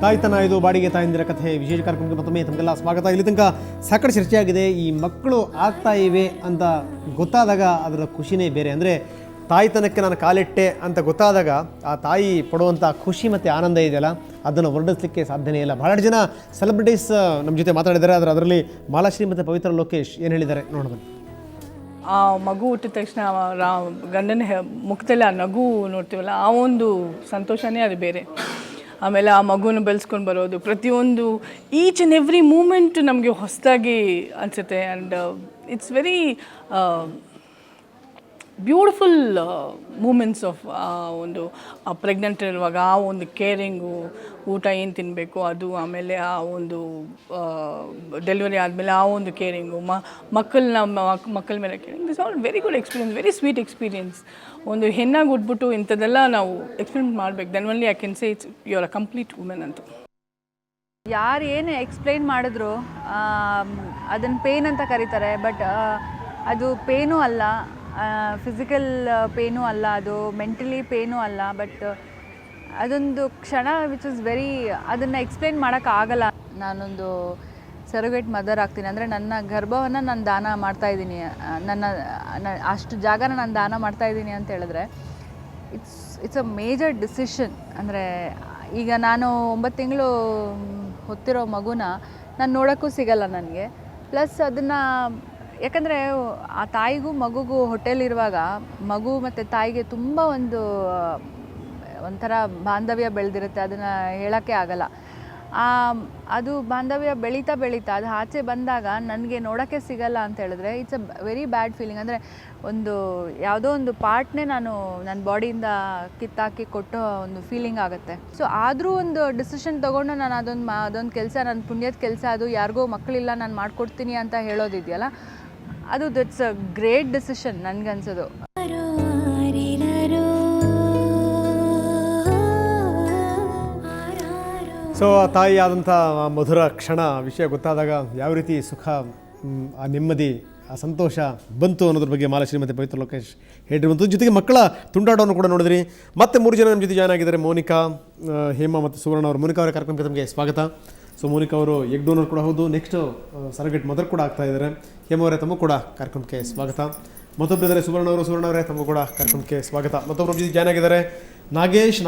ತಾಯ್ತನ ಇದು ಬಾಡಿಗೆ ತಾಯಂದಿರ ಕಥೆ ವಿಶೇಷ ಕಾರ್ಯಕ್ರಮಕ್ಕೆ ಮತ್ತೊಮ್ಮೆ ತಮಗೆಲ್ಲ ಸ್ವಾಗತ. ಇಲ್ಲಿ ತನಕ ಸಾಕಷ್ಟು ಚರ್ಚೆಯಾಗಿದೆ. ಈ ಮಕ್ಕಳು ಆಗ್ತಾ ಇವೆ ಅಂತ ಗೊತ್ತಾದಾಗ ಅದರ ಖುಷಿನೇ ಬೇರೆ. ಅಂದರೆ ತಾಯ್ತನಕ್ಕೆ ನಾನು ಕಾಲಿಟ್ಟೆ ಅಂತ ಗೊತ್ತಾದಾಗ ಆ ತಾಯಿ ಪಡುವಂಥ ಖುಷಿ ಮತ್ತು ಆನಂದ ಇದೆಯಲ್ಲ, ಅದನ್ನು ವರ್ಣಿಸಲಿಕ್ಕೆ ಸಾಧ್ಯನೇ ಇಲ್ಲ. ಬಹಳಷ್ಟು ಜನ ಸೆಲೆಬ್ರಿಟೀಸ್ ನಮ್ಮ ಜೊತೆ ಮಾತಾಡಿದ್ದಾರೆ. ಅದರಲ್ಲಿ ಮಾಲಾಶ್ರೀ ಮತ್ತು ಪವಿತ್ರ ಲೋಕೇಶ್ ಏನು ಹೇಳಿದ್ದಾರೆ ನೋಡೋಣ. ಆ ಮಗು ಹುಟ್ಟಿದ ತಕ್ಷಣ ಗಂಡನ ಮುಖದಲ್ಲಿ ಆ ನಗು ನೋಡ್ತೀವಲ್ಲ, ಆ ಒಂದು ಸಂತೋಷನೇ ಅದು ಬೇರೆ. ಆಮೇಲೆ ಆ ಮಗುನ ಬೆಳೆಸ್ಕೊಂಡು ಬರೋದು, ಪ್ರತಿಯೊಂದು ಈಚ್ ಆ್ಯಂಡ್ ಎವ್ರಿ ಮೂಮೆಂಟ್ ನಮಗೆ ಹೊಸದಾಗಿ ಅನಿಸುತ್ತೆ. And it's very beautiful moments of ಒಂದು ಪ್ರೆಗ್ನೆಂಟ್ ಇರುವಾಗ ಆ ಒಂದು ಕೇರಿಂಗು, ಊಟ ಏನು ತಿನ್ನಬೇಕು ಅದು, ಆಮೇಲೆ ಆ ಒಂದು ಡೆಲಿವರಿ ಆದಮೇಲೆ ಆ ಒಂದು ಕೇರಿಂಗು, ಮಕ್ಕಳ ಮೇಲೆ caring. This all very good experience, very sweet experience. ಒಂದು ಹೆಣ್ಣಾಗಿ ಉಟ್ಬಿಟ್ಟು ಇಂಥದ್ದೆಲ್ಲ ನಾವು ಎಕ್ಸ್ಪೀರಿಯನ್ಸ್ ಮಾಡಬೇಕು. Then only I can say it's you are a complete women ಅಂತ. ಯಾರು ಏನು ಎಕ್ಸ್ಪ್ಲೈನ್ ಮಾಡಿದ್ರು ಅದನ್ನು ಪೇನ್ ಅಂತ ಕರೀತಾರೆ. ಬಟ್ ಅದು ಪೇನೂ ಅಲ್ಲ, ಫಿಸಿಕಲ್ ಪೇನೂ ಅಲ್ಲ, ಅದು ಮೆಂಟಲಿ ಪೇನೂ ಅಲ್ಲ. ಬಟ್ ಅದೊಂದು ಕ್ಷಣ ವಿಚ್ ಇಸ್ ವೆರಿ, ಅದನ್ನು ಎಕ್ಸ್ಪ್ಲೈನ್ ಮಾಡೋಕ್ಕಾಗಲ್ಲ. ನಾನೊಂದು ಸರೋಗೇಟ್ ಮದರ್ ಆಗ್ತೀನಿ ಅಂದರೆ ನನ್ನ ಗರ್ಭವನ್ನು ನಾನು ದಾನ ಮಾಡ್ತಾಯಿದ್ದೀನಿ, ಅಷ್ಟು ಜಾಗನ ನಾನು ದಾನ ಮಾಡ್ತಾಯಿದ್ದೀನಿ ಅಂತ ಹೇಳಿದ್ರೆ ಇಟ್ಸ್ ಅ ಮೇಜರ್ ಡಿಸಿಷನ್. ಅಂದರೆ ಈಗ ನಾನು 9 ತಿಂಗಳು ಹೊತ್ತಿರೋ ಮಗುನ ನಾನು ನೋಡೋಕ್ಕೂ ಸಿಗಲ್ಲ ನನಗೆ. ಪ್ಲಸ್ ಅದನ್ನು ಯಾಕಂದರೆ ಆ ತಾಯಿಗೂ ಮಗುಗೂ ಹೊಟ್ಟೆಲಿರುವಾಗ ಮಗು ಮತ್ತು ತಾಯಿಗೆ ತುಂಬ ಒಂಥರ ಬಾಂಧವ್ಯ ಬೆಳೆದಿರುತ್ತೆ. ಅದನ್ನು ಹೇಳೋಕ್ಕೆ ಆಗಲ್ಲ. ಅದು ಬಾಂಧವ್ಯ ಬೆಳೀತಾ ಅದು ಆಚೆ ಬಂದಾಗ ನನಗೆ ನೋಡೋಕ್ಕೆ ಸಿಗಲ್ಲ ಅಂತ ಹೇಳಿದ್ರೆ it's a very bad feeling. ಅಂದರೆ ಒಂದು ಯಾವುದೋ ಒಂದು ಪಾರ್ಟ್ನೇ ನಾನು ನನ್ನ ಬಾಡಿಯಿಂದ ಕಿತ್ತಾಕಿ ಕೊಟ್ಟೋ ಒಂದು ಫೀಲಿಂಗ್ ಆಗುತ್ತೆ. ಸೊ ಆದರೂ ಒಂದು ಡಿಸಿಷನ್ ತೊಗೊಂಡು ನಾನು ಅದೊಂದು ಕೆಲಸ, ನನ್ನ ಪುಣ್ಯದ ಕೆಲಸ, ಅದು ಯಾರಿಗೋ ಮಕ್ಕಳಿಲ್ಲ ನಾನು ಮಾಡಿಕೊಡ್ತೀನಿ ಅಂತ ಹೇಳೋದಿದೆಯಲ್ಲ, ಅದು ದಟ್ಸ್ ಅ ಗ್ರೇಟ್ ಡಿಸಿಷನ್ ನನಗನ್ಸೋದು. ಸೊ ಆ ತಾಯಿ ಆದಂಥ ಮಧುರ ಕ್ಷಣ ವಿಷಯ ಗೊತ್ತಾದಾಗ ಯಾವ ರೀತಿ ಸುಖ, ಆ ನೆಮ್ಮದಿ, ಆ ಸಂತೋಷ ಬಂತು ಅನ್ನೋದ್ರ ಬಗ್ಗೆ ಮಾಲಾಶ್ರೀ ಮತ್ತು ಪವಿತ್ರ ಲೋಕೇಶ್ ಹೇಳಿರುವಂಥದ್ದು. ಜೊತೆಗೆ ಮಕ್ಕಳ ತುಂಡಾಟವನ್ನು ಕೂಡ ನೋಡಿದ್ರಿ. ಮತ್ತೆ 3 ಜನ ನಮ್ಮ ಜೊತೆ ಜಾಯ್ನ್ ಆಗಿದ್ದಾರೆ, ಮೋನಿಕಾ, ಹೇಮಾ ಮತ್ತು ಸುವರ್ಣ ಅವರು. ಮೋನಿಕಾ ಅವರ ಕಾರ್ಯಕ್ರಮಕ್ಕೆ ತಮಗೆ ಸ್ವಾಗತ. ಸೊ ಮೋನಿಕಾ ಅವರು ಎಗ್ ಡೋನರ್ ಕೂಡ ಹೌದು, ನೆಕ್ಸ್ಟ್ ಸರಗೇಟ್ ಮದರ್ ಕೂಡ ಆಗ್ತಾ ಇದ್ದಾರೆ. ಹೇಮಾ ಅವರೇ ತಮಗೂ ಕೂಡ ಕಾರ್ಯಕ್ರಮಕ್ಕೆ ಸ್ವಾಗತ. ಮತ್ತೊಬ್ಬರಿದ್ದಾರೆ ಸುವರ್ಣ ಅವರೇ ತಮಗೂ ಕೂಡ ಕಾರ್ಯಕ್ರಮಕ್ಕೆ ಸ್ವಾಗತ. ಮತ್ತೊಬ್ಬರು ನಮ್ಮ ಜೊತೆ ಜಾಯ್ನ್ ಆಗಿದ್ದಾರೆ ನಾಗೇಶ್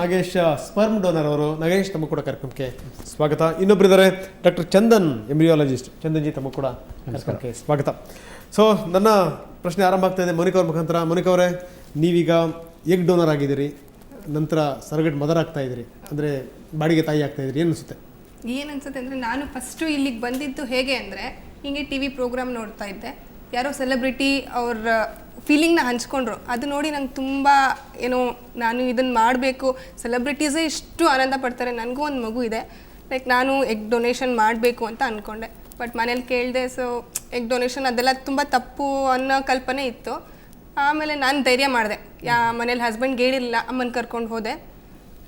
ಸ್ಪರ್ಮ್ ಡೋನರ್ ಅವರು. ನಾಗೇಶ್ ತಮಗೂ ಕೂಡ ಕಾರ್ಯಕ್ರಮಕ್ಕೆ ಸ್ವಾಗತ. ಇನ್ನೊಬ್ಬರಿದ್ದಾರೆ ಡಾಕ್ಟರ್ ಚಂದನ್, ಎಂಬ್ರಿಯಾಲಜಿಸ್ಟ್. ಚಂದನ್ ಜಿ ತಮಗೂ ಕೂಡ ಕಾರ್ಯಕ್ರಮಕ್ಕೆ ಸ್ವಾಗತ. ಸೊ ನನ್ನ ಪ್ರಶ್ನೆ ಆರಂಭ ಆಗ್ತಾ ಇದೆ ಮೋನಿಕಾ ಅವ್ರ ಮುಖಾಂತರ. ಮೋನಿಕಾ ಅವರೇ, ನೀವೀಗ ಎಗ್ ಡೋನರ್ ಆಗಿದ್ದೀರಿ, ನಂತರ ಸರಗೇಟ್ ಮದರ್ ಆಗ್ತಾ ಇದ್ದೀರಿ, ಅಂದರೆ ಬಾಡಿಗೆ ತಾಯಿ ಆಗ್ತಾ ಇದ್ದೀರಿ, ಏನು ಅನಿಸುತ್ತೆ? ಏನನ್ಸುತ್ತೆ ಅಂದರೆ, ನಾನು ಫಸ್ಟು ಇಲ್ಲಿಗೆ ಬಂದಿದ್ದು ಹೇಗೆ ಅಂದರೆ, ಹೀಗೆ ಟಿ ವಿ ಪ್ರೋಗ್ರಾಮ್ ನೋಡ್ತಾ ಇದ್ದೆ, ಯಾರೋ ಸೆಲೆಬ್ರಿಟಿ ಅವ್ರ ಫೀಲಿಂಗ್ನ ಹಂಚ್ಕೊಂಡ್ರು. ಅದು ನೋಡಿ ನಂಗೆ ತುಂಬ ಏನೋ, ನಾನು ಇದನ್ನು ಮಾಡಬೇಕು, ಸೆಲೆಬ್ರಿಟೀಸೇ ಇಷ್ಟು ಆನಂದ ಪಡ್ತಾರೆ, ನನಗೂ ಒಂದು ಮಗು ಇದೆ, ಲೈಕ್ ನಾನು ಎಗ್ ಡೊನೇಷನ್ ಮಾಡಬೇಕು ಅಂತ ಅಂದ್ಕೊಂಡೆ. ಬಟ್ ಮನೇಲಿ ಕೇಳಿದೆ. ಸೊ ಎಗ್ ಡೊನೇಷನ್ ಅದೆಲ್ಲ ತುಂಬ ತಪ್ಪು ಅನ್ನೋ ಕಲ್ಪನೆ ಇತ್ತು. ಆಮೇಲೆ ನಾನು ಧೈರ್ಯ ಮಾಡಿದೆ. ಮನೇಲಿ ಹಸ್ಬೆಂಡ್ಗೆ ಹೇಳಿರಲಿಲ್ಲ, ಅಮ್ಮನ ಕರ್ಕೊಂಡು ಹೋದೆ.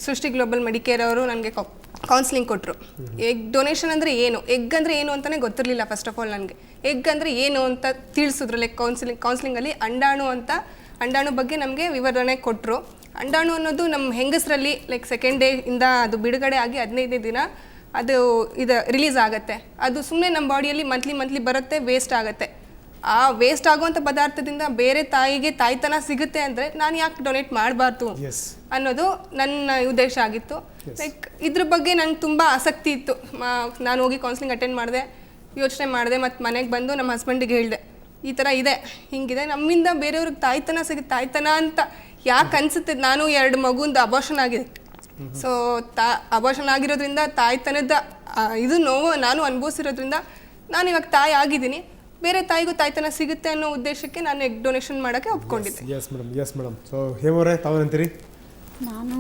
ಸೃಷ್ಟಿ ಗ್ಲೋಬಲ್ ಮೆಡಿಕೇರ್ ಅವರು ನನಗೆ ಕೌನ್ಸಿಲಿಂಗ್ ಕೊಟ್ಟರು. ಎಗ್ ಡೊನೇಷನ್ ಅಂದರೆ ಏನು, ಎಗ್ ಅಂದರೆ ಏನು ಅಂತಲೇ ಗೊತ್ತಿರಲಿಲ್ಲ ಫಸ್ಟ್ ಆಫ್ ಆಲ್ ನನಗೆ. ಎಗ್ ಅಂದರೆ ಏನು ಅಂತ ತಿಳಿಸಿದ್ರು. ಲೈಕ್ ಕೌನ್ಸಿಲಿಂಗಲ್ಲಿ ಅಂಡಾಣು ಬಗ್ಗೆ ನಮಗೆ ವಿವರಣೆ ಕೊಟ್ಟರು. ಅಂಡಾಣು ಅನ್ನೋದು ನಮ್ಮ ಹೆಂಗಸರಲ್ಲಿ ಲೈಕ್ 2nd ಡೇ ಇಂದ ಅದು ಬಿಡುಗಡೆ ಆಗಿ 15ನೇ ದಿನ ಅದು ರಿಲೀಸ್ ಆಗುತ್ತೆ. ಅದು ಸುಮ್ಮನೆ ನಮ್ಮ ಬಾಡಿಯಲ್ಲಿ ಮಂತ್ಲಿ ಬರುತ್ತೆ, ವೇಸ್ಟ್ ಆಗುತ್ತೆ. ಆ ವೇಸ್ಟ್ ಆಗುವಂಥ ಪದಾರ್ಥದಿಂದ ಬೇರೆ ತಾಯಿಗೆ ತಾಯ್ತನ ಸಿಗುತ್ತೆ ಅಂದರೆ ನಾನು ಯಾಕೆ ಡೊನೇಟ್ ಮಾಡಬಾರ್ದು ಅನ್ನೋದು ನನ್ನ ಉದ್ದೇಶ ಆಗಿತ್ತು. ಲೈಕ್ ಇದ್ರ ಬಗ್ಗೆ ನಂಗೆ ತುಂಬ ಆಸಕ್ತಿ ಇತ್ತು. ನಾನು ಹೋಗಿ ಕೌನ್ಸಿಲಿಂಗ್ ಅಟೆಂಡ್ ಮಾಡಿದೆ, ಯೋಚನೆ ಮಾಡಿದೆ, ಮತ್ತು ಮನೆಗೆ ಬಂದು ನಮ್ಮ ಹಸ್ಬೆಂಡಿಗೆ ಹೇಳಿದೆ, ಈ ಥರ ಇದೆ, ಹಿಂಗಿದೆ, ನಮ್ಮಿಂದ ಬೇರೆಯವ್ರಿಗೆ ತಾಯ್ತನ ಅಂತ ಯಾಕೆ ಅನಿಸುತ್ತೆ. ನಾನು 2 ಮಗುಂದು ಅಬೋಷನ್ ಆಗಿದೆ. ಸೊ ಅಬೋಷನ್ ಆಗಿರೋದ್ರಿಂದ ತಾಯ್ತನದ ಇದು ನೋವು ನಾನು ಅನುಭವಿಸಿರೋದ್ರಿಂದ ನಾನು ಇವಾಗ ತಾಯಿ ಆಗಿದ್ದೀನಿ, ಬೇರೆ ತಾಯಿಗೂ ತಾಯ್ತನ ಸಿಗುತ್ತೆ ಅನ್ನೋ ಉದ್ದೇಶಕ್ಕೆ ನಾನು ಎಗ್ ಡೊನೇಷನ್ ಮಾಡೋಕ್ಕೆ ಒಪ್ಕೊಂಡಿದ್ದೆ. Yes madam. ಸೊ ಹೇಮವರೇ, ತಾವೇನಂತೀರಿ? ನಾನು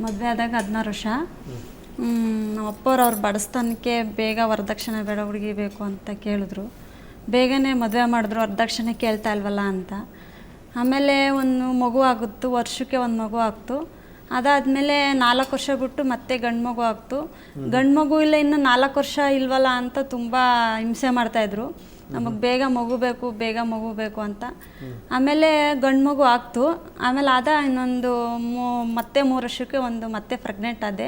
ಮದುವೆ ಆದಾಗ 16 ವರ್ಷ. ನಮ್ಮ ಅಪ್ಪವ್ರು ಅವ್ರ ಬಡಸ್ತಾನಕ್ಕೆ ಬೇಗ ವರದಕ್ಷಿಣೆ ಬೇಡ, ಹುಡುಗಿ ಬೇಕು ಅಂತ ಕೇಳಿದ್ರು. ಬೇಗನೆ ಮದುವೆ ಮಾಡಿದ್ರು, ವರದಕ್ಷಿಣೆ ಕೇಳ್ತಾ ಇಲ್ವಲ್ಲ ಅಂತ. ಆಮೇಲೆ ಒಂದು ಮಗು ಆಗುತ್ತು, ವರ್ಷಕ್ಕೆ ಒಂದು ಮಗು ಆಗ್ತು. ಅದಾದಮೇಲೆ 4 ವರ್ಷ ಬಿಟ್ಟು ಮತ್ತೆ ಗಂಡು ಮಗು ಆಗ್ತು. ಗಂಡು ಮಗು ಇಲ್ಲ ಇನ್ನು 4 ವರ್ಷ ಇಲ್ವಲ್ಲ ಅಂತ ತುಂಬ ಹಿಂಸೆ ಮಾಡ್ತಾಯಿದ್ರು. ನಮಗೆ ಬೇಗ ಮಗು ಬೇಕು ಅಂತ. ಆಮೇಲೆ ಗಂಡು ಮಗು ಆಗ್ತು. ಆಮೇಲೆ ಇನ್ನೊಂದು ಮತ್ತೆ 3 ವರ್ಷಕ್ಕೆ ಮತ್ತೆ ಪ್ರೆಗ್ನೆಂಟ್ ಆದೆ.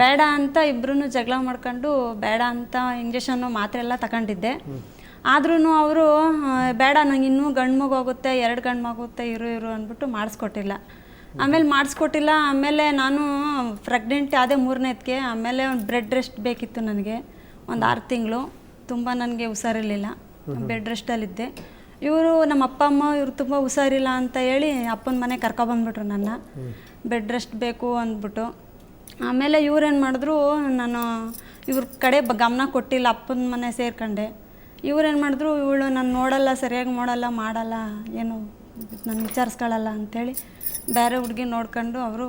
ಬೇಡ ಅಂತ ಇಬ್ಬರೂ ಜಗಳ ಮಾಡ್ಕೊಂಡು ಬೇಡ ಅಂತ ಇಂಜೆಕ್ಷನ್ನು ಮಾತ್ರೆ ಎಲ್ಲ ತಗೊಂಡಿದ್ದೆ. ಆದ್ರೂ ಅವರು ಬೇಡ ನಂಗೆ ಇನ್ನೂ ಗಂಡು ಮಗು ಆಗುತ್ತೆ, 2 ಗಂಡು ಮಗು ಆಗುತ್ತೆ, ಇರು ಅಂದ್ಬಿಟ್ಟು ಮಾಡಿಸ್ಕೊಟ್ಟಿಲ್ಲ. ಆಮೇಲೆ ನಾನು ಪ್ರೆಗ್ನೆಂಟ್ ಆದೆ 3ನೇದಕ್ಕೆ. ಆಮೇಲೆ ಒಂದು ಬ್ರೆಡ್ ರೆಸ್ಟ್ ಬೇಕಿತ್ತು ನನಗೆ, ಒಂದು 6 ತಿಂಗಳು. ತುಂಬ ನನಗೆ ಹುಷಾರಿರಲಿಲ್ಲ, ಬೆಡ್ ರೆಸ್ಟಲ್ಲಿದ್ದೆ. ನಮ್ಮ ಅಪ್ಪ ಅಮ್ಮ ಇವರು ತುಂಬ ಹುಷಾರಿಲ್ಲ ಅಂತ ಹೇಳಿ ಅಪ್ಪನ ಮನೆ ಕರ್ಕೊಬಂದ್ಬಿಟ್ರು ನನ್ನ, ಬೆಡ್ ರೆಸ್ಟ್ ಬೇಕು ಅಂದ್ಬಿಟ್ಟು. ಆಮೇಲೆ ಇವ್ರೇನು ಮಾಡಿದ್ರು, ನಾನು ಇವ್ರ ಕಡೆ ಗಮನ ಕೊಟ್ಟಿಲ್ಲ, ಅಪ್ಪನ ಮನೆ ಸೇರ್ಕೊಂಡೆ. ಇವ್ರೇನು ಮಾಡಿದ್ರು, ಇವಳು ನಾನು ನೋಡಲ್ಲ, ಸರಿಯಾಗಿ ಮಾಡಲ್ಲ, ಏನು ನಾನು ವಿಚಾರಿಸ್ಕೊಳ್ಳಲ್ಲ ಅಂಥೇಳಿ ಬೇರೆ ಹುಡುಗಿ ನೋಡ್ಕೊಂಡು ಅವರು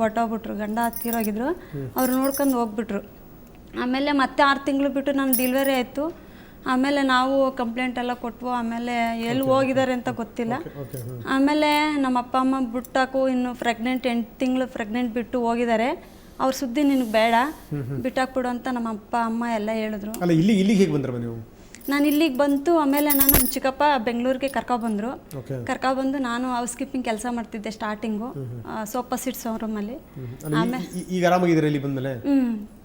ಹೊರ್ಟೋಗ್ಬಿಟ್ರು. ಗಂಡ ತೀರೋಗಿದ್ರು, ಅವ್ರು ನೋಡ್ಕೊಂಡು ಹೋಗ್ಬಿಟ್ರು. ಆಮೇಲೆ ಮತ್ತೆ 6 ತಿಂಗಳು ಬಿಟ್ಟು ನಾನು ಡೆಲಿವರಿ ಆಯಿತು. ಆಮೇಲೆ ನಾವು ಕಂಪ್ಲೇಂಟ್ ಎಲ್ಲ ಕೊಟ್ವು. ಆಮೇಲೆ ಎಲ್ಲಿ ಹೋಗಿದ್ದಾರೆ ಅಂತ ಗೊತ್ತಿಲ್ಲ. ಆಮೇಲೆ ನಮ್ಮ ಅಪ್ಪ ಅಮ್ಮ ಬಿಟ್ಟಾಕು ಇನ್ನು ಪ್ರೆಗ್ನೆಂಟ್ 8 ತಿಂಗಳು ಪ್ರೆಗ್ನೆಂಟ್ ಬಿಟ್ಟು ಹೋಗಿದ್ದಾರೆ. ಅವ್ರ ಸುದ್ದಿ ನಿನಗೆ ಬೇಡ, ಬಿಟ್ಟಾಕ್ಬಿಡು ಅಂತ ನಮ್ಮ ಅಪ್ಪ ಅಮ್ಮ ಎಲ್ಲ ಹೇಳಿದ್ರು. ಅಲ್ಲ ಇಲ್ಲಿಗೆ ಹೇಗೆ ಬಂದ್ರಮ್ಮ ನೀವು? ನಾನು ಇಲ್ಲಿಗೆ ಬಂತು. ಆಮೇಲೆ ನಮ್ಮ ಚಿಕ್ಕಪ್ಪ ಬೆಂಗಳೂರಿಗೆ ಕರ್ಕೊಬಂದರು. ಕರ್ಕೊಬಂದು ನಾನು ಹೌಸ್ ಕೀಪಿಂಗ್ ಕೆಲಸ ಮಾಡ್ತಿದ್ದೆ ಸ್ಟಾರ್ಟಿಂಗು, ಸೋಫಾ ಸೀಟ್ ಶೋರೂಮಲ್ಲಿ. ಆಮೇಲೆ ಈಗ ಆರಾಮಾಗಿದ್ದೀರಾ ಇಲ್ಲಿ ಬಂದಮೇಲೆ?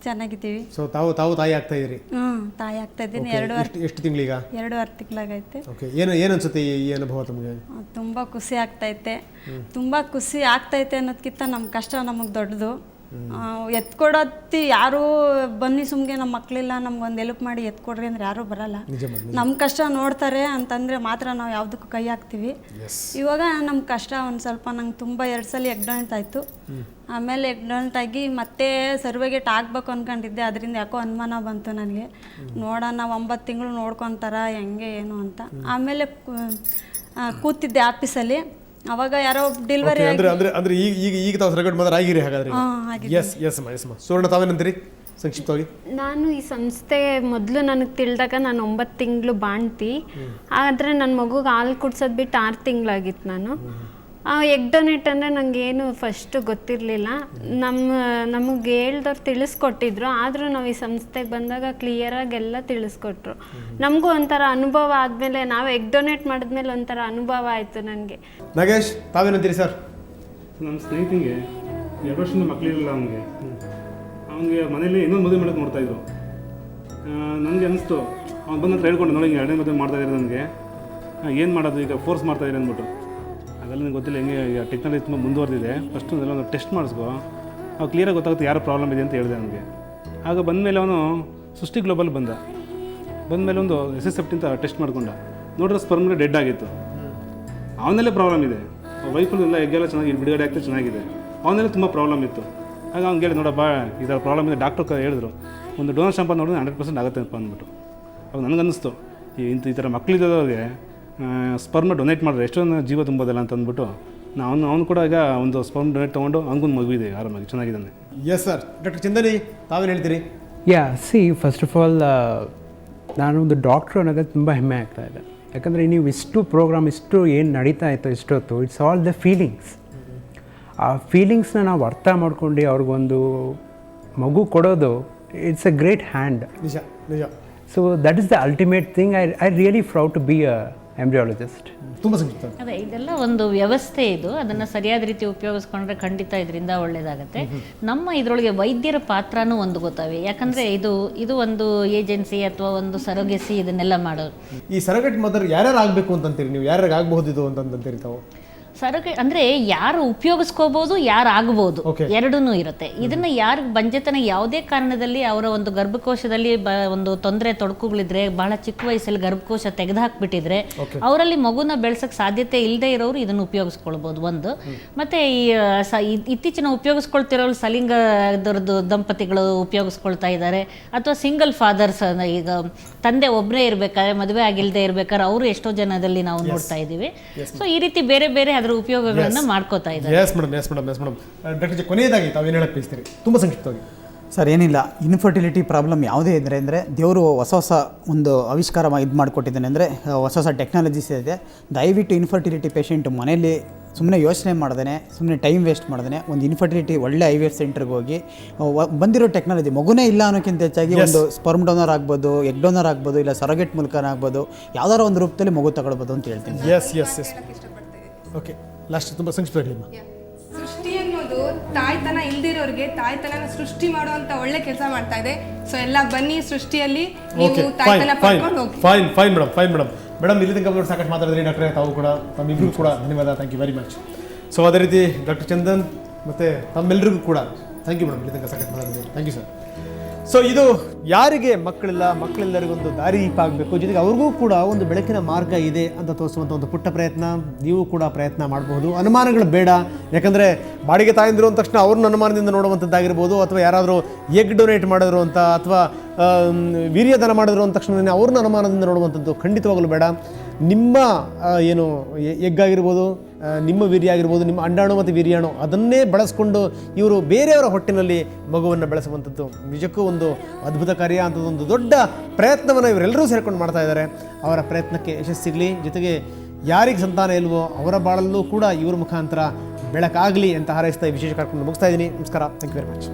ಚೆನ್ನಾಗಿದ್ದೀವಿ. ಸೊ ತಾವು ತಾಯಿ ಆಗ್ತಾ ಇದ್ದೀರಿ? ತಾಯಿ ಆಗ್ತಾ ಇದ್ದೀನಿ. ಎಷ್ಟು ತಿಂಗಳೀಗ? 2.5 ತಿಂಗಳಾಗೈತೆ. ಏನು ಅನ್ಸುತ್ತೆ ಈ ಅನುಭವ ತಮಗೆ? ತುಂಬ ಖುಷಿ ಆಗ್ತೈತೆ. ತುಂಬ ಖುಷಿ ಆಗ್ತೈತೆ ಅನ್ನೋದಕ್ಕಿಂತ ನಮ್ಮ ಕಷ್ಟ ನಮಗೆ ದೊಡ್ಡದು. ಎತ್ಕೊಡತ್ತಿ ಯಾರು ಬನ್ನಿ ಸುಮ್ಗೆ ನಮ್ಮ ಮಕ್ಕಳಿಲ್ಲ ನಮ್ಗೊಂದು ಹೆಲ್ಪ್ ಮಾಡಿ ಎತ್ಕೊಡ್ರಿ ಅಂದ್ರೆ ಯಾರೂ ಬರಲ್ಲ. ನಮ್ಮ ಕಷ್ಟ ನೋಡ್ತಾರೆ ಅಂತಂದರೆ ಮಾತ್ರ ನಾವು ಯಾವುದಕ್ಕೂ ಕೈ ಹಾಕ್ತೀವಿ. ಇವಾಗ ನಮ್ಮ ಕಷ್ಟ ಒಂದು ಸ್ವಲ್ಪ ನಂಗೆ ತುಂಬ 2 ಸಲ ಎಗ್ ಡೊನೇಟ್ ಆಯಿತು. ಆಮೇಲೆ ಎಗ್ ಡೊನೇಟ್ ಆಗಿ ಮತ್ತೆ ಸರ್ಟಿಫಿಕೇಟ್ ಆಗಬೇಕು ಅಂದ್ಕೊಂಡಿದ್ದೆ. ಅದರಿಂದ ಯಾಕೋ ಅನುಮಾನ ಬಂತು ನನಗೆ. ನೋಡೋಣ 9 ತಿಂಗಳು ನೋಡ್ಕೊತಾರ ಹೆಂಗೆ ಏನು ಅಂತ. ಆಮೇಲೆ ಕೂತಿದ್ದೆ ಆಫೀಸಲ್ಲಿ. ಅವಾಗ ಯಾರೋ ಡೆಲಿವರಿ ಅಂದ್ರೆ ಈಗ ತಾವು ಸರ್ಟಿಫಿಕೇಟ್ ಮಾತ್ರ ಆಗಿರಿ ಹಾಗಾದ್ರೆ? ಎಸ್ ಸುವರ್ಣ, ತಾವೇನಂತೀರಿ ಸಂಕ್ಷಿಪ್ತವಾಗಿ? ನಾನು ಈ ಸಂಸ್ಥೆ ಮೊದಲು ನನಗೆ ತಿಳಿದಾಗ ನಾನು 9 ತಿಂಗಳು ಬಾಣ್ತಿ. ಆದರೆ ನನ್ನ ಮಗುಗೆ ಹಾಲು ಕುಡ್ಸೋದು ಬಿಟ್ಟು 6 ತಿಂಗಳಾಗಿತ್ತು. ನಾನು ಎಗ್ ಡೊನೇಟ್ ಅಂದರೆ ನನಗೇನು ಫಸ್ಟು ಗೊತ್ತಿರಲಿಲ್ಲ. ನಮಗೆ ಹೇಳ್ದವ್ರು ತಿಳಿಸ್ಕೊಟ್ಟಿದ್ರು. ಆದರೂ ನಾವು ಈ ಸಂಸ್ಥೆಗೆ ಬಂದಾಗ ಕ್ಲಿಯರಾಗಿ ಎಲ್ಲ ತಿಳಿಸ್ಕೊಟ್ರು. ನಮಗೂ ಒಂಥರ ಅನುಭವ ಆದಮೇಲೆ ನಾವು ಎಗ್ ಡೊನೇಟ್ ಮಾಡಿದ್ಮೇಲೆ ಒಂಥರ ಅನುಭವ ಆಯಿತು ನನಗೆ. ನಾಗೇಶ್, ತಾವೇನಂತೀರಿ ಸರ್? ನಮ್ಮ ಸ್ನೇಹಿತನಿಗೆ 2 ವರ್ಷದಿಂದ ಮಕ್ಕಳಿರಲಿಲ್ಲ. ಅವನಿಗೆ ಮನೇಲಿ ಇನ್ನೊಂದು ಮದುವೆ ಮಾಡೋಕ್ಕೆ ನೋಡ್ತಾಯಿದ್ರು. ನನಗೆ ಅನಿಸ್ತು, ಅವ್ನು ಬಂದು ಹೇಳ್ಕೊಂಡು ನೋಡಿ 2ನೇ ಮದುವೆ ಮಾಡ್ತಾಯಿದ್ದಾರೆ ನನಗೆ, ಏನು ಮಾಡೋದು ಈಗ ಫೋರ್ಸ್ ಮಾಡ್ತಾಯಿದ್ದಾರೆ ಅಂದ್ಬಿಟ್ಟು. ಅದೆಲ್ಲ ನನಗೆ ಗೊತ್ತಿಲ್ಲ, ಹೆಂಗೆ ಈಗ ಟೆಕ್ನಾಲಜಿ ತುಂಬ ಮುಂದುವರೆದಿದೆ. ಫಸ್ಟು ಅದೆಲ್ಲ ಒಂದು ಟೆಸ್ಟ್ ಮಾಡಿಸ್ಕೋ, ಅವು ಕ್ಲಿಯರಾಗಿ ಗೊತ್ತಾಗುತ್ತೆ ಯಾರು ಪ್ರಾಬ್ಲಮ್ ಇದೆ ಅಂತ ಹೇಳಿದೆ ನನಗೆ. ಆಗ ಬಂದಮೇಲೆ ಅವನು ಸೃಷ್ಟಿ ಗ್ಲೋಬಲ್ ಬಂದಮೇಲೆ ಒಂದು SSFT ಅಂತ ಟೆಸ್ಟ್ ಮಾಡ್ಕೊಂಡ. ನೋಡಿದ್ರೆ ಸ್ಪರ್ಮ್ಗೆ ಡೆಡ್ ಆಗಿತ್ತು. ಅವನಲ್ಲೇ ಪ್ರಾಬ್ಲಮ್ ಇದೆ. ವೈಫಲ್ಲೆಲ್ಲ ಎಗ್ಗೆಲ್ಲ ಚೆನ್ನಾಗಿ ಬಿಡುಗಡೆ ಆಗ್ತದೆ, ಚೆನ್ನಾಗಿದೆ. ಅವನಲ್ಲೇ ತುಂಬ ಪ್ರಾಬ್ಲಮ್ ಇತ್ತು. ಆಗ ಅವ್ನಿಗೆ ಹೇಳಿ, ನೋಡಪ್ಪ ಈ ಥರ ಪ್ರಾಬ್ಲಮ್ ಇದೆ, ಡಾಕ್ಟರ್ ಹೇಳಿದ್ರು ಒಂದು ಡೋನರ್ ಶಾಂಪ ನೋಡಿದ್ರೆ 100% ಆಗುತ್ತೆ ಅಂತ ಅಂದ್ಬಿಟ್ಟು. ಅವಾಗ ನನಗನ್ನಿಸ್ತು, ಈ ಥರ ಮಕ್ಕಳಿದ್ದವ್ರಿಗೆ ಸ್ಪರ್ಮ್ ಡೊನೇಟ್ ಮಾಡಿದ್ರೆ ಎಷ್ಟೊಂದು ಜೀವ ತುಂಬೋದಲ್ಲ ಅಂತ ಅಂದ್ಬಿಟ್ಟು ಅವನು ಕೂಡ ಈಗ ಒಂದು ಸ್ಪರ್ಮ್ ಡೊನೇಟ್ ತೊಗೊಂಡು ಅವ್ನಿಗೊಂದು ಮಗು ಇದೆ, ಆರಾಮಾಗಿ ಚೆನ್ನಾಗಿದ್ದಾನೆ. Yes sir. ಡಾಕ್ಟರ್ ಚಂದನಿ, ತಾವೇನು ಹೇಳ್ತೀರಿ? ಫಸ್ಟ್ ಆಫ್ ಆಲ್ ನಾನು ಒಂದು ಡಾಕ್ಟ್ರು ಅನ್ನೋದು ತುಂಬ ಹೆಮ್ಮೆ ಆಗ್ತಾ ಇದೆ. ಯಾಕಂದರೆ ನೀವು ಇಷ್ಟು ಪ್ರೋಗ್ರಾಮ್ ಏನು ನಡೀತಾ ಇತ್ತು ಇಷ್ಟೊತ್ತು, ಇಟ್ಸ್ ಆಲ್ ದ ಫೀಲಿಂಗ್ಸ್. ಆ ಫೀಲಿಂಗ್ಸ್ನ ನಾವು ಅರ್ಥ ಮಾಡ್ಕೊಂಡು ಅವ್ರಿಗೊಂದು ಮಗು ಕೊಡೋದು, ಇಟ್ಸ್ ಅ ಗ್ರೇಟ್ ಹ್ಯಾಂಡ್. ನಿಜ. So that is the ultimate thing. I really proud to be a embryologist. ತುಂಬ ಸಂಕ್ಷಿಪ್ತ. ಅದೇ ಇದೆಲ್ಲ ಒಂದು ವ್ಯವಸ್ಥೆ ಇದು. ಅದನ್ನು ಸರಿಯಾದ ರೀತಿ ಉಪಯೋಗಿಸ್ಕೊಂಡ್ರೆ ಖಂಡಿತ ಇದರಿಂದ ಒಳ್ಳೆಯದಾಗುತ್ತೆ. ನಮ್ಮ ಇದರೊಳಗೆ ವೈದ್ಯರ ಪಾತ್ರನೂ ಒಂದು ಗೊತ್ತಾವೆ. ಯಾಕಂದರೆ ಇದು ಒಂದು ಏಜೆನ್ಸಿ ಅಥವಾ ಒಂದು ಸರೋಗೆಸಿ ಇದನ್ನೆಲ್ಲ ಮಾಡೋದು. ಈ ಸರಗಟ್ ಮದರ್ ಯಾರ್ಯಾರು ಆಗಬೇಕು ಅಂತಂತೀರಿ ನೀವು? ಯಾರ್ಯಾರು ಆಗಬಹುದು ಇದು ಅಂತಂತೀರಿ ತಾವು? ಸರಗೆ ಅಂದರೆ ಯಾರು ಉಪಯೋಗಿಸ್ಕೋಬೋದು, ಯಾರು ಆಗ್ಬೋದು, ಎರಡೂ ಇರುತ್ತೆ. ಇದನ್ನ ಯಾರು ಬಂಜೆತನ ಯಾವುದೇ ಕಾರಣದಲ್ಲಿ ಅವರ ಒಂದು ಗರ್ಭಕೋಶದಲ್ಲಿ ಒಂದು ತೊಂದರೆ ತೊಡಕುಗಳಿದ್ರೆ, ಬಹಳ ಚಿಕ್ಕ ವಯಸ್ಸಲ್ಲಿ ಗರ್ಭಕೋಶ ತೆಗೆದುಹಾಕ್ಬಿಟ್ಟಿದ್ರೆ ಅವರಲ್ಲಿ ಮಗುನ ಬೆಳೆಸೋಕ್ಕೆ ಸಾಧ್ಯತೆ ಇಲ್ಲದೆ ಇರೋರು ಇದನ್ನು ಉಪಯೋಗಿಸ್ಕೊಳ್ಬೋದು ಒಂದು. ಮತ್ತು ಈ ಇತ್ತೀಚಿನ ಉಪಯೋಗಿಸ್ಕೊಳ್ತಿರೋರು ಸಲಿಂಗದವ್ರದ್ದು ದಂಪತಿಗಳು ಉಪಯೋಗಿಸ್ಕೊಳ್ತಾ ಇದ್ದಾರೆ, ಅಥವಾ ಸಿಂಗಲ್ ಫಾದರ್ಸ್, ಈಗ ತಂದೆ ಒಬ್ಬರೇ ಇರಬೇಕಾದ್ರೆ ಮದುವೆ ಆಗಿಲ್ಲದೆ ಇರಬೇಕಾದ್ರೆ ಅವರು ಎಷ್ಟೋ ಜನದಲ್ಲಿ ನಾವು ನೋಡ್ತಾ ಇದ್ದೀವಿ. ಸೊ ಈ ರೀತಿ ಬೇರೆ ಬೇರೆ ಅದರ ಉಪಯೋಗಗಳನ್ನು ಮಾಡ್ಕೋತಾ ಇದ್ದಾರೆ. Yes madam. ಡಾಕ್ಟರ್, ಕೊನೆಯದಾಗಿ ತಾವೇನು ಹೇಳಕ್ಕೆ ಬಯಸ್ತೀರಿ ತುಂಬ ಸಂಕ್ಷಿಪ್ತವಾಗಿ? ಸರ್, ಏನಿಲ್ಲ, ಇನ್ಫರ್ಟಿಲಿಟಿ ಪ್ರಾಬ್ಲಮ್ ಯಾವುದೇ ಇದ್ದರೆ ಅಂದರೆ ದೇವರು ಹೊಸ ಒಂದು ಆವಿಷ್ಕಾರ ಇದು ಮಾಡಿಕೊಟ್ಟಿದ್ದಾನೆ. ಅಂದರೆ ಹೊಸ ಟೆಕ್ನಾಲಜೀಸ್ ಇದೆ. ದಯವಿಟ್ಟು ಇನ್ಫರ್ಟಿಲಿಟಿ ಪೇಷೆಂಟ್ ಮನೆಯಲ್ಲಿ ಸುಮ್ಮನೆ ಯೋಚನೆ ಮಾಡ್ದೇ, ಸುಮ್ಮನೆ ಟೈಮ್ ವೇಸ್ಟ್ ಮಾಡ್ದೇ ಒಂದು ಇನ್ಫರ್ಟಿಲಿಟಿ ಒಳ್ಳೆ IVF ಸೆಂಟ್ರಿಗೆ ಹೋಗಿ ಬಂದಿರೋ ಟೆಕ್ನಾಲಜಿ ಮಗುನೇ ಇಲ್ಲ ಅನ್ನೋಕ್ಕಿಂತ ಹೆಚ್ಚಾಗಿ ಒಂದು ಸ್ಪರ್ಮ್ ಡೋನರ್ ಆಗ್ಬೋದು, ಎಗ್ ಡೋನರ್ ಆಗ್ಬೋದು, ಇಲ್ಲ ಸರೋಗೇಟ್ ಮೂಲಕನೇ ಆಗ್ಬೋದು, ಯಾವ್ದಾರ ಒಂದು ರೂಪದಲ್ಲಿ ಮಗು ತಗೊಳ್ಬೋದು ಅಂತ ಹೇಳ್ತೀನಿ. ಎಸ್ ಓಕೆ, ಲಾಸ್ಟ್ ತುಂಬ ಸಂಕ್ಷಿಪ್ತವಾಗಿ ಸೃಷ್ಟಿ ಅನ್ನೋದು ತಾಯ್ತನ ಇಲ್ದಿರೋರಿಗೆ ತಾಯ್ತನ ಸೃಷ್ಟಿ ಮಾಡುವಂತ ಒಳ್ಳೆ ಕೆಲಸ ಮಾಡ್ತಾ ಇದೆ. ಸೊ ಎಲ್ಲ ಬನ್ನಿ ಸೃಷ್ಟಿಯಲ್ಲಿ ನೀವು ತಾಯ್ತನ ಪಡ್ಕೊಂಡು ಹೋಗಿ. ಫೈನ್ ಮೇಡಮ್ ಇಲ್ಲಿ ತನಕ ಸಾಕಷ್ಟು ಮಾತಾಡಿದ್ರಿ ಡಾಕ್ಟ್ರೆ. ತಾವು ಕೂಡ ತಮ್ಮಿಬ್ಬರಿಗೂ ಕೂಡ ಧನ್ಯವಾದ, thank you very much. So ಅದೇ ರೀತಿ ಡಾಕ್ಟರ್ ಚಂದನ್ ಮತ್ತು ತಮ್ಮೆಲ್ಲರಿಗೂ ಕೂಡ ಥ್ಯಾಂಕ್ ಯು ಮೇಡಮ್, ಇಲ್ಲಿ ತನಕ ಸಾಕಷ್ಟು ಮಾತಾಡಿದ್ರಿ, ಥ್ಯಾಂಕ್ ಯು ಸರ್. ಸೊ ಇದು ಯಾರಿಗೆ ಮಕ್ಕಳೆಲ್ಲರಿಗೊಂದು ದಾರಿದೀಪ ಆಗಬೇಕು, ಜೊತೆಗೆ ಅವ್ರಿಗೂ ಕೂಡ ಒಂದು ಬೆಳಕಿನ ಮಾರ್ಗ ಇದೆ ಅಂತ ತೋರಿಸುವಂಥ ಒಂದು ಪುಟ್ಟ ಪ್ರಯತ್ನ. ನೀವು ಕೂಡ ಪ್ರಯತ್ನ ಮಾಡಬಹುದು, ಅನುಮಾನಗಳು ಬೇಡ. ಯಾಕಂದರೆ ಬಾಡಿಗೆ ತಾಯಂದಿರು ಅಂದ ತಕ್ಷಣ ಅವ್ರನ್ನ ಅನುಮಾನದಿಂದ ನೋಡುವಂಥದ್ದಾಗಿರ್ಬೋದು, ಅಥವಾ ಯಾರಾದರೂ ಎಗ್ ಡೊನೇಟ್ ಮಾಡಿದ್ರು ಅಂತ, ಅಥವಾ ವೀರ್ಯದಾನ ಮಾಡಿದ್ರು ಅಂದ ತಕ್ಷಣ ಅವ್ರನ್ನ ಅನುಮಾನದಿಂದ ನೋಡುವಂಥದ್ದು ಖಂಡಿತವಾಗಲೂ ಬೇಡ. ನಿಮ್ಮ ಏನು ಎಗ್ ಆಗಿರ್ಬೋದು, ನಿಮ್ಮ ವೀರ್ಯ ಆಗಿರ್ಬೋದು, ನಿಮ್ಮ ಅಂಡಾಣು ಮತ್ತು ವೀರ್ಯಾಣು ಅದನ್ನೇ ಬಳಸ್ಕೊಂಡು ಇವರು ಬೇರೆಯವರ ಹೊಟ್ಟೆನಲ್ಲಿ ಮಗುವನ್ನು ಬೆಳೆಸುವಂಥದ್ದು ನಿಜಕ್ಕೂ ಒಂದು ಅದ್ಭುತ ಕಾರ್ಯ. ಅಂಥದ್ದೊಂದು ದೊಡ್ಡ ಪ್ರಯತ್ನವನ್ನು ಇವರೆಲ್ಲರೂ ಸೇರ್ಕೊಂಡು ಮಾಡ್ತಾ ಇದ್ದಾರೆ. ಅವರ ಪ್ರಯತ್ನಕ್ಕೆ ಯಶಸ್ಸು ಸಿಗಲಿ, ಜೊತೆಗೆ ಯಾರಿಗೆ ಸಂತಾನ ಇಲ್ವೋ ಅವರ ಬಾಳಲ್ಲೂ ಕೂಡ ಇವ್ರ ಮುಖಾಂತರ ಬೆಳಕಾಗಲಿ ಅಂತ ಹಾರೈಸ್ತಾ ಈ ವಿಶೇಷ ಕಾರ್ಯಕ್ರಮ ಮುಗಿಸ್ತಾ ಇದ್ದೀನಿ. ನಮಸ್ಕಾರ, ಥ್ಯಾಂಕ್ ಯು ವೆರಿ ಮಚ್.